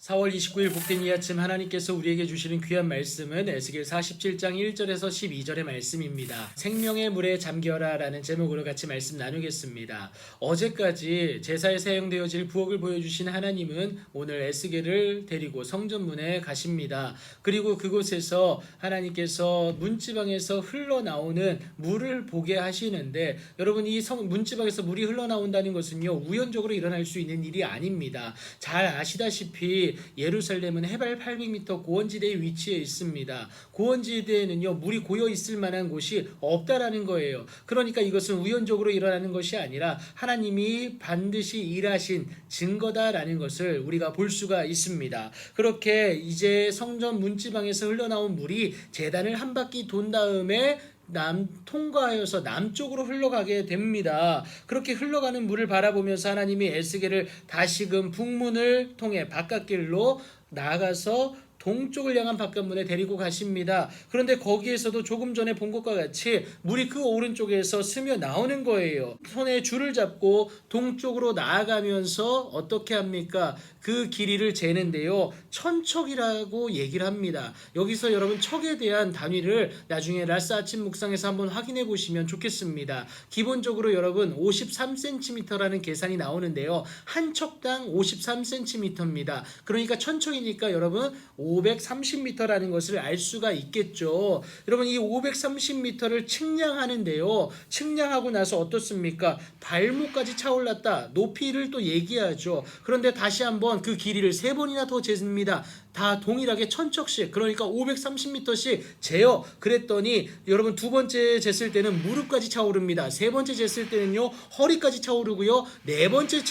4월 29일 복된 이 아침 하나님께서 우리에게 주시는 귀한 말씀은 에스겔 47장 1절에서 12절의 말씀입니다. 생명의 물에 잠겨라 라는 제목으로 같이 말씀 나누겠습니다. 어제까지 제사에 사용되어질 부엌을 보여주신 하나님은 오늘 에스겔을 데리고 성전문에 가십니다. 그리고 그곳에서 하나님께서 문지방에서 흘러나오는 물을 보게 하시는데, 여러분, 이 문지방에서 물이 흘러나온다는 것은요, 우연적으로 일어날 수 있는 일이 아닙니다. 잘 아시다시피 예루살렘은 해발 800m 고원지대에 위치해 있습니다. 고원지대에는요, 물이 고여 있을 만한 곳이 없다라는 거예요. 그러니까 이것은 우연적으로 일어나는 것이 아니라 하나님이 반드시 일하신 증거다라는 것을 우리가 볼 수가 있습니다. 그렇게 이제 성전 문지방에서 흘러나온 물이 제단을 한 바퀴 돈 다음에 통과하여서 남쪽으로 흘러가게 됩니다. 그렇게 흘러가는 물을 바라보면서 하나님이 에스겔을 다시금 북문을 통해 바깥길로 나가서 동쪽을 향한 바깥문에 데리고 가십니다. 그런데 거기에서도 조금 전에 본 것과 같이 물이 그 오른쪽에서 스며 나오는 거예요. 손에 줄을 잡고 동쪽으로 나아가면서 어떻게 합니까? 그 길이를 재는데요, 천척이라고 얘기를 합니다. 여기서 여러분, 척에 대한 단위를 나중에 라스 아침 묵상에서 한번 확인해 보시면 좋겠습니다. 기본적으로 여러분 53cm라는 계산이 나오는데요, 한 척당 53cm입니다. 그러니까 천척이니까 여러분 530m라는 것을 알 수가 있겠죠. 여러분, 이 530m를 측량하는데요, 측량하고 나서 어떻습니까? 발목까지 차올랐다, 높이를 또 얘기하죠. 그런데 다시 한번 그 길이를 3번이나 더 잽니다. 다 동일하게 천척씩, 그러니까 530m씩 재요. 그랬더니 여러분, 두 번째 쟀을 때는 무릎까지 차오릅니다. 세 번째 쟀을 때는요, 허리까지 차오르고요, 네 번째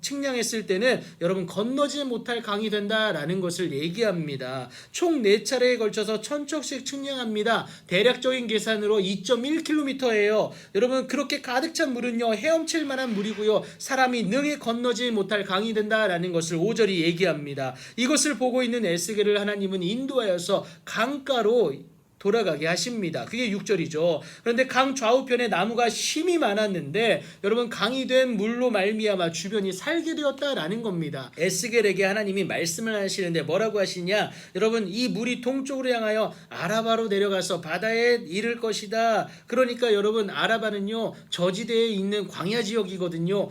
측량했을 때는 여러분, 건너지 못할 강이 된다라는 것을 얘기합니다. 총 4차례에 걸쳐서 천척씩 측량합니다. 대략적인 계산으로 2.1km예요. 여러분, 그렇게 가득 찬 물은요, 헤엄칠 만한 물이고요, 사람이 능히 건너지 못할 강이 된다라는 것을 5절이 얘기합니다. 이것을 보고 있는 에스겔을 하나님은 인도하여서 강가로 돌아가게 하십니다. 그게 6절이죠. 그런데 강 좌우편에 나무가 심이 많았는데, 여러분, 강이 된 물로 말미암아 주변이 살게 되었다라는 겁니다. 에스겔에게 하나님이 말씀을 하시는데 뭐라고 하시냐? 여러분, 이 물이 동쪽으로 향하여 아라바로 내려가서 바다에 이를 것이다. 그러니까 여러분, 아라바는요, 저지대에 있는 광야 지역이거든요.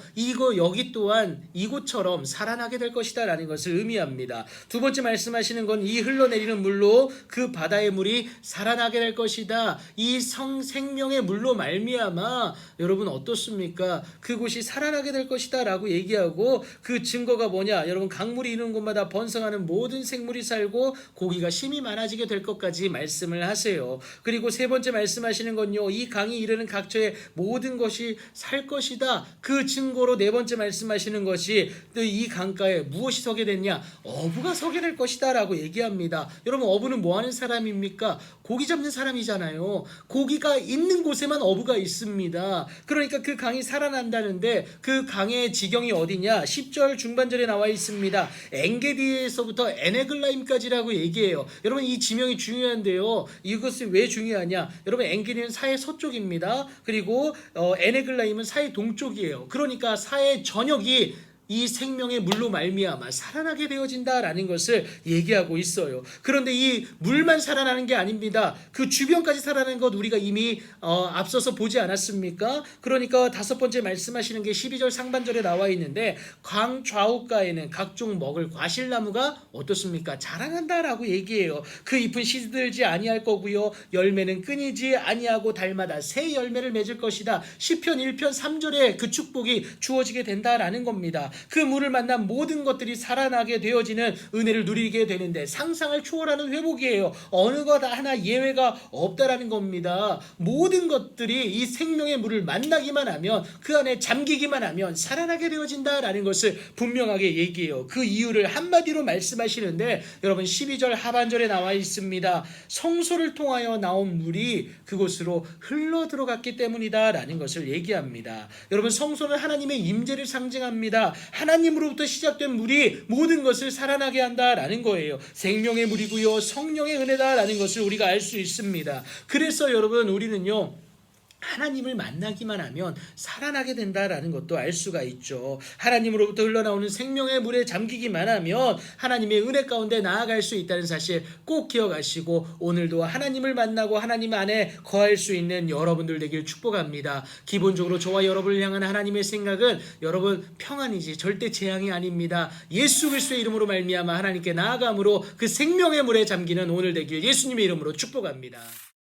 여기 또한 이곳처럼 살아나게 될 것이다 라는 것을 의미합니다. 두 번째 말씀하시는 건 이 흘러내리는 물로 그 바다의 물이 살아나게 될 것이다. 이 생명의 물로 말미암아 여러분, 어떻습니까? 그곳이 살아나게 될 것이다 라고 얘기하고, 그 증거가 뭐냐? 여러분, 강물이 이르는 곳마다 번성하는 모든 생물이 살고 고기가 심이 많아지게 될 것까지 말씀을 하세요. 그리고 세 번째 말씀하시는 건요, 이 강이 이르는 각처의 모든 것이 살 것이다. 그 증거로 네 번째 말씀하시는 것이, 또 이 강가에 무엇이 서게 됐냐? 어부가 서게 될 것이다 라고 얘기합니다. 여러분, 어부는 뭐 하는 사람입니까? 고기 잡는 사람이잖아요. 고기가 있는 곳에만 어부가 있습니다. 그러니까 그 강이 살아난다는데, 그 강의 지경이 어디냐? 10절 중반절에 나와 있습니다. 엔게디에서부터 에네글라임까지라고 얘기해요. 여러분, 이 지명이 중요한데요, 이것이 왜 중요하냐? 여러분, 엔게디는 사해 서쪽입니다. 그리고 에네글라임은 사해 동쪽이에요. 그러니까 사해 전역이 이 생명의 물로 말미암아 살아나게 되어진다라는 것을 얘기하고 있어요. 그런데 이 물만 살아나는 게 아닙니다. 그 주변까지 살아나는 것 우리가 이미 앞서서 보지 않았습니까? 그러니까 다섯 번째 말씀하시는 게 12절 상반절에 나와 있는데, 강 좌우가에는 각종 먹을 과실나무가 어떻습니까? 자라난다라고 얘기해요. 그 잎은 시들지 아니할 거고요, 열매는 끊이지 아니하고 달마다 새 열매를 맺을 것이다. 시편 1편 3절에 그 축복이 주어지게 된다라는 겁니다. 그 물을 만난 모든 것들이 살아나게 되어지는 은혜를 누리게 되는데, 상상을 초월하는 회복이에요. 어느 것 하나 예외가 없다라는 겁니다. 모든 것들이 이 생명의 물을 만나기만 하면, 그 안에 잠기기만 하면 살아나게 되어진다라는 것을 분명하게 얘기해요. 그 이유를 한마디로 말씀하시는데, 여러분, 12절 하반절에 나와 있습니다. 성소를 통하여 나온 물이 그곳으로 흘러 들어갔기 때문이다 라는 것을 얘기합니다. 여러분, 성소는 하나님의 임재를 상징합니다. 하나님으로부터 시작된 물이 모든 것을 살아나게 한다라는 거예요. 생명의 물이고요, 성령의 은혜다라는 것을 우리가 알 수 있습니다. 그래서 여러분, 우리는요, 하나님을 만나기만 하면 살아나게 된다라는 것도 알 수가 있죠. 하나님으로부터 흘러나오는 생명의 물에 잠기기만 하면 하나님의 은혜 가운데 나아갈 수 있다는 사실 꼭 기억하시고 오늘도 하나님을 만나고 하나님 안에 거할 수 있는 여러분들 되길 축복합니다. 기본적으로 저와 여러분을 향한 하나님의 생각은 여러분 평안이지 절대 재앙이 아닙니다. 예수 그리스도의 이름으로 말미암아 하나님께 나아감으로 그 생명의 물에 잠기는 오늘 되길 예수님의 이름으로 축복합니다.